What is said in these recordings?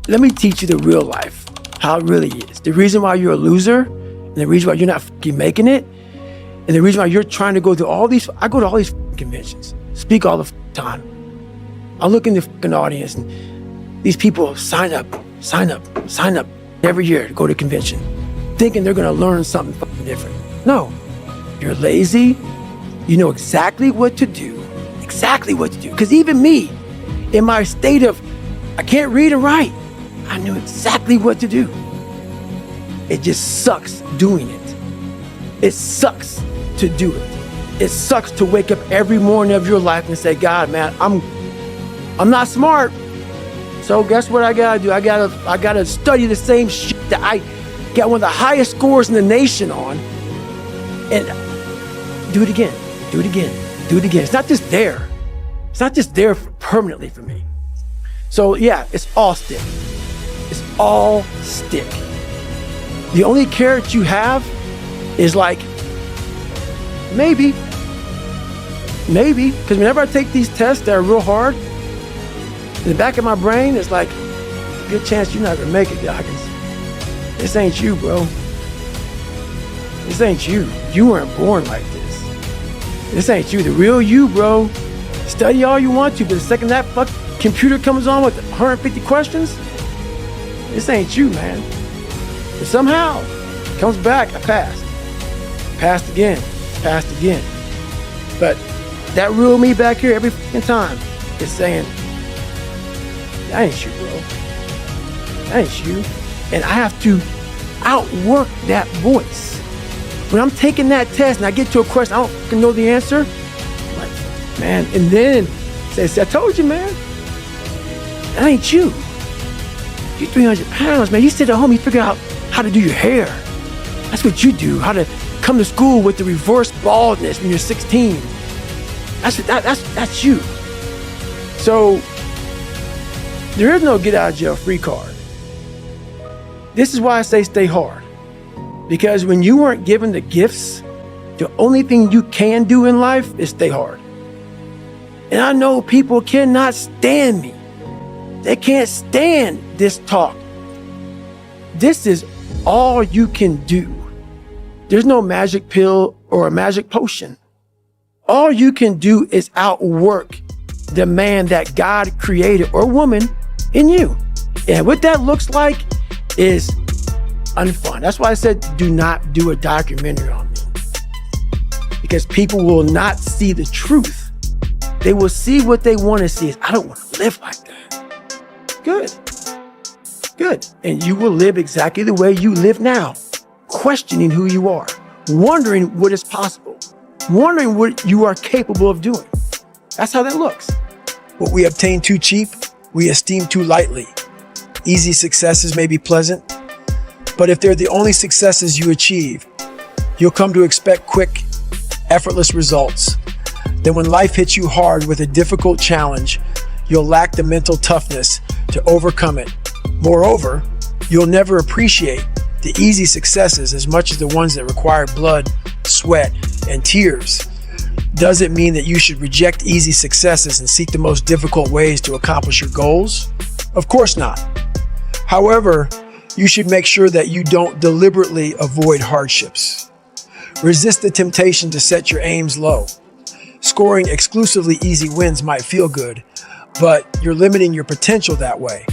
let me teach you the real life, how it really is. The reason why you're a loser, and the reason why you're not fucking making it, and the reason why you're trying to go to all these, I go to all these conventions, speak all the time. I look in the fucking audience and these people sign up every year to go to convention, thinking they're gonna learn something fucking different. No, you're lazy. You know exactly what to do, Because even me, in my state of, I can't read and write, I knew exactly what to do. It just sucks doing it. It sucks to do it. It sucks to wake up every morning of your life and say, God, man, I'm not smart. So guess what I gotta do? I gotta study the same shit that I got one of the highest scores in the nation on, and do it again. It's not just there. It's not just there permanently for me. So yeah, it's all stick. It's all stick. The only carrot you have is like, maybe, because whenever I take these tests that are real hard, in the back of my brain, it's like, good chance you're not gonna make it, Goggins. This ain't you, bro. This ain't you. You weren't born like this. This ain't you, the real you, bro. Study all you want to, but the second that fuck computer comes on with 150 questions, this ain't you, man. But somehow, it comes back, I passed. Passed again. But that real me back here every fucking time is saying, that ain't you, bro. That ain't you. And I have to outwork that voice. When I'm taking that test and I get to a question, I don't fucking know the answer, I'm like, man, and then say, I told you, man, that ain't you. You're 300 pounds, man. You sit at home, you figure out how to do your hair. That's what you do, how to come to school with the reverse baldness when you're 16. That's you. So, there is no get out of jail free card. This is why I say stay hard. Because when you weren't given the gifts, the only thing you can do in life is stay hard. And I know people cannot stand me. They can't stand this talk. This is all you can do. There's no magic pill or a magic potion. All you can do is outwork the man that God created, or woman, in you. And what that looks like is unfun. That's why I said do not do a documentary on me. Because people will not see the truth. They will see what they want to see. I don't want to live like that. Good. And you will live exactly the way you live now, questioning who you are, wondering what is possible, wondering what you are capable of doing. That's how that looks. What we obtain too cheap, we esteem too lightly. Easy successes may be pleasant, but if they're the only successes you achieve, you'll come to expect quick, effortless results. Then when life hits you hard with a difficult challenge, you'll lack the mental toughness to overcome it. Moreover, you'll never appreciate the easy successes as much as the ones that require blood, sweat, and tears. Does it mean that you should reject easy successes and seek the most difficult ways to accomplish your goals? Of course not. However, you should make sure that you don't deliberately avoid hardships. Resist the temptation to set your aims low. Scoring exclusively easy wins might feel good, but you're limiting your potential that way.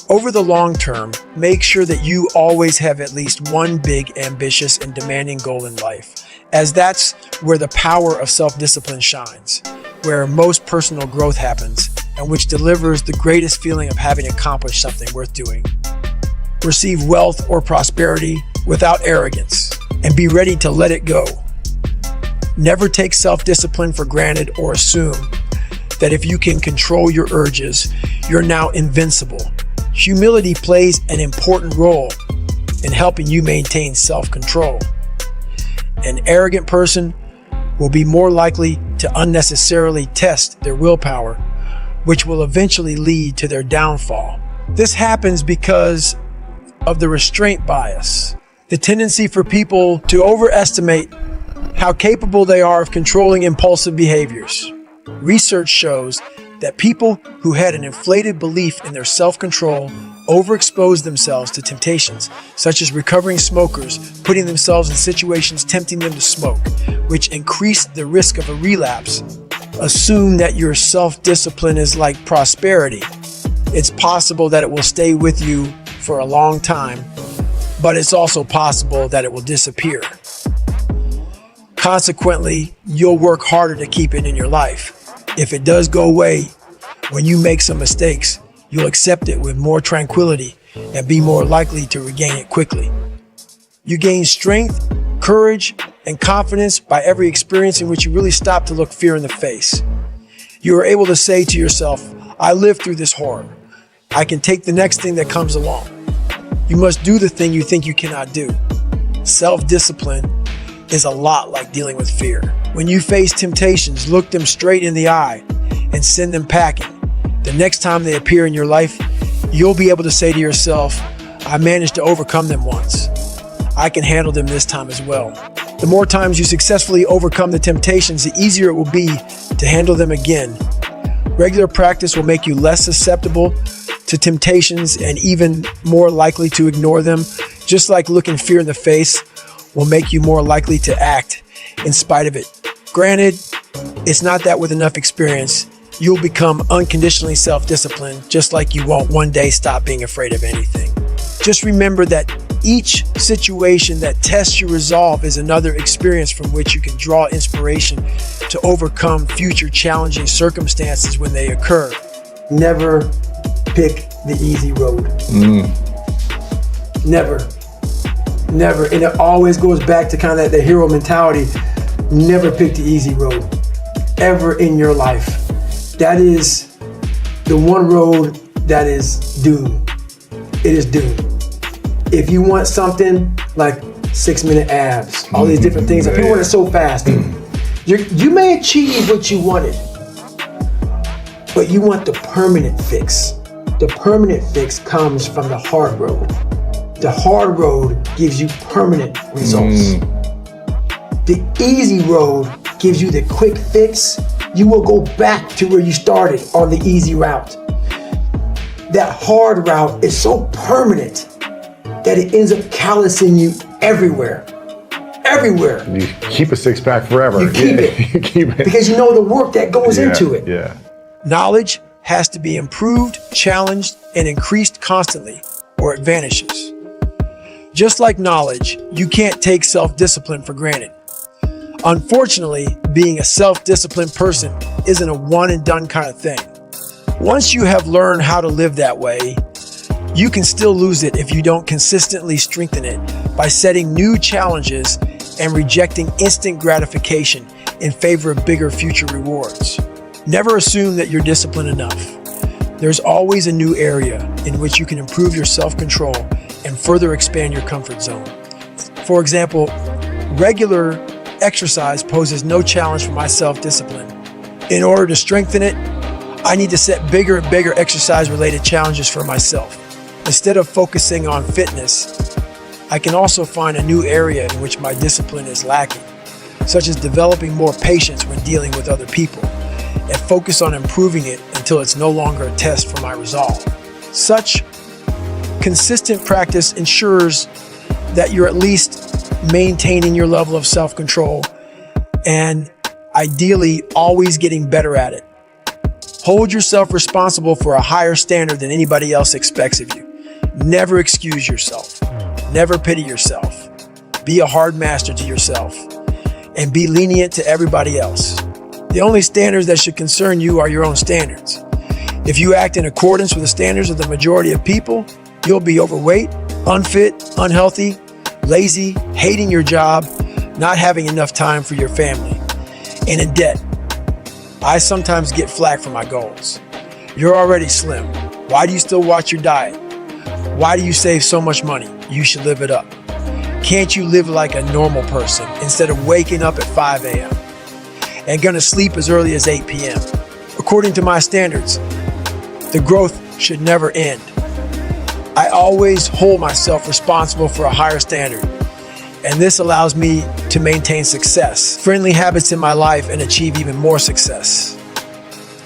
Over the long term, make sure that you always have at least one big, ambitious, and demanding goal in life, as that's where the power of self-discipline shines, where most personal growth happens, and which delivers the greatest feeling of having accomplished something worth doing. Receive wealth or prosperity without arrogance, and be ready to let it go. Never take self-discipline for granted or assume that if you can control your urges, you're now invincible. Humility plays an important role in helping you maintain self-control. An arrogant person will be more likely to unnecessarily test their willpower, which will eventually lead to their downfall. This happens because of the restraint bias, the tendency for people to overestimate how capable they are of controlling impulsive behaviors. Research shows that people who had an inflated belief in their self-control overexposed themselves to temptations, such as recovering smokers putting themselves in situations tempting them to smoke, which increased the risk of a relapse. Assume that your self-discipline is like prosperity. It's possible that it will stay with you for a long time, but it's also possible that it will disappear. Consequently, you'll work harder to keep it in your life. If it does go away, when you make some mistakes, you'll accept it with more tranquility and be more likely to regain it quickly. You gain strength, courage, and confidence by every experience in which you really stop to look fear in the face. You are able to say to yourself, I lived through this horror. I can take the next thing that comes along. You must do the thing you think you cannot do. Self-discipline is a lot like dealing with fear. When you face temptations, look them straight in the eye and send them packing. The next time they appear in your life, you'll be able to say to yourself, I managed to overcome them once. I can handle them this time as well. The more times you successfully overcome the temptations, the easier it will be to handle them again. Regular practice will make you less susceptible to temptations and even more likely to ignore them, just like looking fear in the face will make you more likely to act in spite of it. Granted, it's not that with enough experience, you'll become unconditionally self-disciplined, just like you won't one day stop being afraid of anything. Just remember that each situation that tests your resolve is another experience from which you can draw inspiration to overcome future challenging circumstances when they occur. Never pick the easy road. Never. And it always goes back to kind of the hero mentality. Never pick the easy road ever in your life. That is the one road that is doomed. It is doomed. If you want something like 6-minute abs, all these different things, and people want it so fast, you may achieve what you wanted, but you want the permanent fix. The permanent fix comes from the hard road. The hard road gives you permanent results. The easy road gives you the quick fix. You will go back to where you started on the easy route. That hard route is so permanent that it ends up callousing you everywhere. Everywhere. You keep a six-pack forever. You keep it. You keep it. Because you know the work that goes into it. Yeah. Knowledge has to be improved, challenged, and increased constantly, or it vanishes. Just like knowledge, you can't take self-discipline for granted. Unfortunately, being a self-disciplined person isn't a one-and-done kind of thing. Once you have learned how to live that way, you can still lose it if you don't consistently strengthen it by setting new challenges and rejecting instant gratification in favor of bigger future rewards. Never assume that you're disciplined enough. There's always a new area in which you can improve your self-control and further expand your comfort zone. For example, regular exercise poses no challenge for my self-discipline. In order to strengthen it, I need to set bigger and bigger exercise-related challenges for myself. Instead of focusing on fitness, I can also find a new area in which my discipline is lacking, such as developing more patience when dealing with other people, and focus on improving it until it's no longer a test for my resolve. Such consistent practice ensures that you're at least maintaining your level of self-control and ideally always getting better at it. Hold yourself responsible for a higher standard than anybody else expects of you. Never excuse yourself. Never pity yourself. Be a hard master to yourself and be lenient to everybody else. The only standards that should concern you are your own standards. If you act in accordance with the standards of the majority of people, you'll be overweight, unfit, unhealthy, lazy, hating your job, not having enough time for your family, and in debt. I sometimes get flack for my goals. You're already slim. Why do you still watch your diet? Why do you save so much money? You should live it up. Can't you live like a normal person instead of waking up at 5 a.m. and gonna sleep as early as 8 p.m.? According to my standards, the growth should never end. I always hold myself responsible for a higher standard, and this allows me to maintain success, friendly habits in my life, and achieve even more success.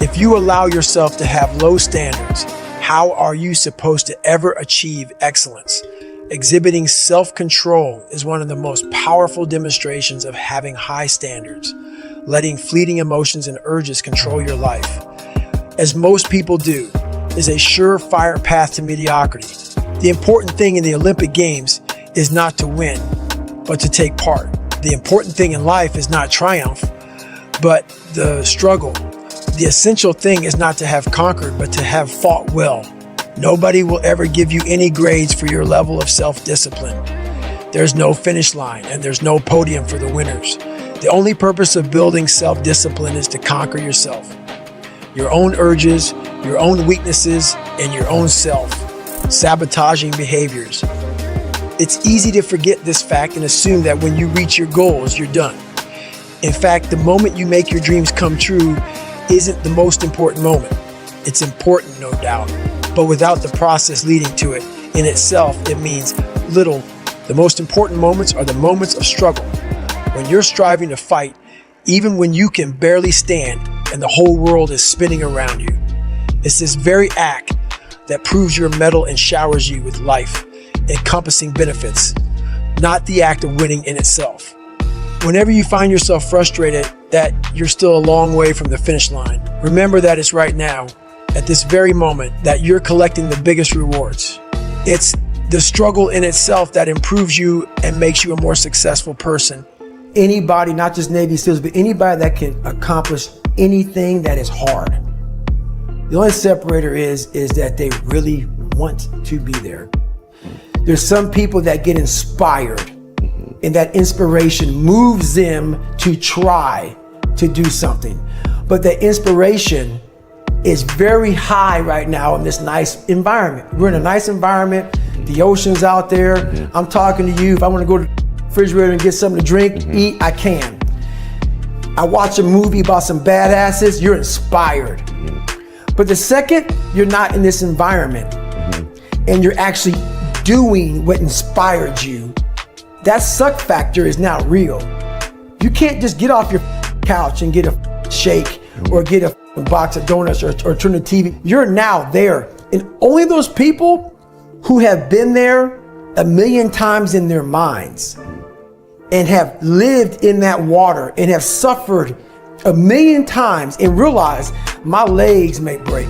If you allow yourself to have low standards, how are you supposed to ever achieve excellence? Exhibiting self-control is one of the most powerful demonstrations of having high standards, letting fleeting emotions and urges control your life. As most people do, is a surefire path to mediocrity. The important thing in the Olympic Games is not to win, but to take part. The important thing in life is not triumph, but the struggle. The essential thing is not to have conquered, but to have fought well. Nobody will ever give you any grades for your level of self-discipline. There's no finish line and there's no podium for the winners. The only purpose of building self-discipline is to conquer yourself, your own urges, your own weaknesses, and your own self-sabotaging behaviors. It's easy to forget this fact and assume that when you reach your goals, you're done. In fact, the moment you make your dreams come true isn't the most important moment. It's important, no doubt, but without the process leading to it in itself, it means little. The most important moments are the moments of struggle, when you're striving to fight, even when you can barely stand and the whole world is spinning around you. It's this very act that proves your mettle and showers you with life, encompassing benefits, not the act of winning in itself. Whenever you find yourself frustrated that you're still a long way from the finish line, remember that it's right now, at this very moment, that you're collecting the biggest rewards. It's the struggle in itself that improves you and makes you a more successful person. Anybody, not just Navy SEALs, but anybody that can accomplish anything that is hard. The only separator is that they really want to be there. There's some people that get inspired, and that inspiration moves them to try to do something. But the inspiration is very high right now in this nice environment. We're in a nice environment. The ocean's out there. I'm talking to you. If I want to go to the refrigerator and get something to drink, eat, I can. I watch a movie about some badasses, you're inspired. But the second you're not in this environment and you're actually doing what inspired you, that suck factor is now real. You can't just get off your couch and get a shake or get a box of donuts or turn the TV. You're now there. And only those people who have been there 1,000,000 times in their minds and have lived in that water and have suffered 1,000,000 times and realize my legs may break,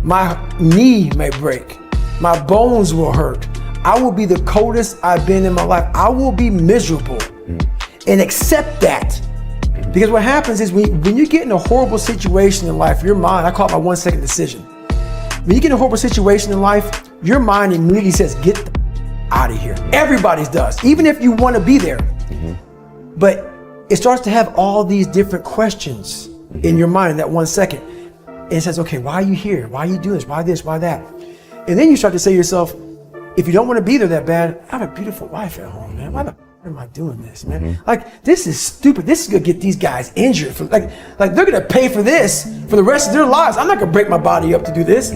my knee may break, my bones will hurt. I will be the coldest I've been in my life. I will be miserable and accept that. Because what happens is when you get in a horrible situation in life, your mind, I call it my 1-second decision. When you get in a horrible situation in life, your mind immediately says, get the out of here. Everybody's does, even if you want to be there. But it starts to have all these different questions in your mind in that 1 second. And it says, okay, why are you here? Why are you doing this? Why this? Why that? And then you start to say to yourself, if you don't want to be there that bad, I have a beautiful wife at home, man. Why the am I doing this, man? Like, this is stupid. This is gonna get these guys injured. Like they're gonna pay for this for the rest of their lives. I'm not gonna break my body up to do this.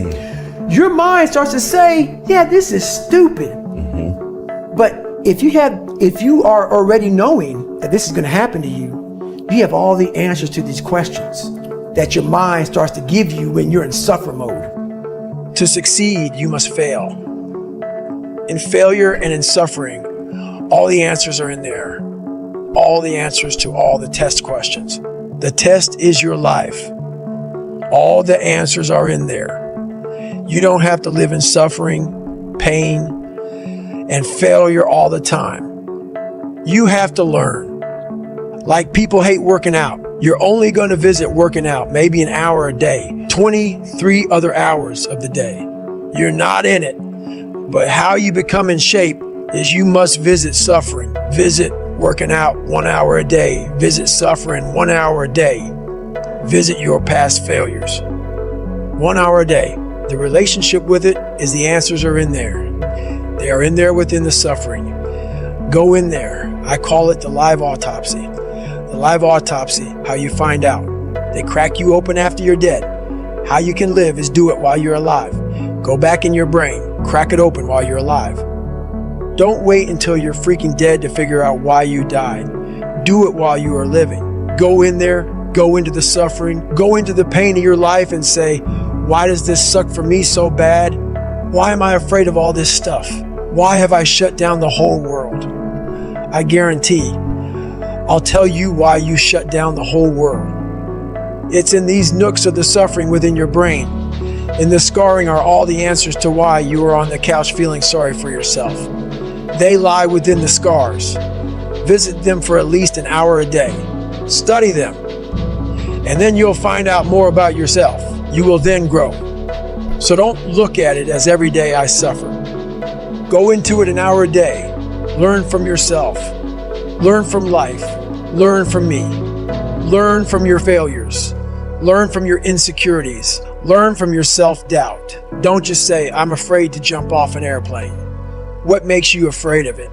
Your mind starts to say, yeah, this is stupid. But if you are already knowing that this is gonna happen to you, you have all the answers to these questions that your mind starts to give you when you're in suffer mode. To succeed, you must fail. In failure and in suffering, all the answers are in there. All the answers to all the test questions. The test is your life. All the answers are in there. You don't have to live in suffering, pain, and failure all the time. You have to learn. Like people hate working out. You're only going to visit working out maybe an hour a day, 23 other hours of the day. You're not in it. But how you become in shape is you must visit suffering. Visit working out 1 hour a day. Visit suffering 1 hour a day. Visit your past failures. 1 hour a day. The relationship with it is the answers are in there. They are in there within the suffering. Go in there. I call it the live autopsy. The live autopsy, how you find out. They crack you open after you're dead. How you can live is do it while you're alive. Go back in your brain. Crack it open while you're alive. Don't wait until you're freaking dead to figure out why you died. Do it while you are living. Go in there, go into the suffering, go into the pain of your life and say, why does this suck for me so bad? Why am I afraid of all this stuff? Why have I shut down the whole world? I guarantee I'll tell you why you shut down the whole world. It's in these nooks of the suffering within your brain. In the scarring are all the answers to why you are on the couch feeling sorry for yourself. They lie within the scars. Visit them for at least an hour a day. Study them. And then you'll find out more about yourself. You will then grow. So don't look at it as every day I suffer. Go into it an hour a day. Learn from yourself. Learn from life. Learn from me. Learn from your failures. Learn from your insecurities. Learn from your self-doubt. Don't just say, I'm afraid to jump off an airplane. What makes you afraid of it?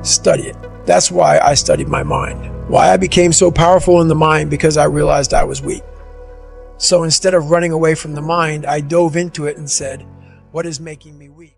Study it. That's why I studied my mind. Why I became so powerful in the mind, because I realized I was weak. So instead of running away from the mind, I dove into it and said, what is making me weak?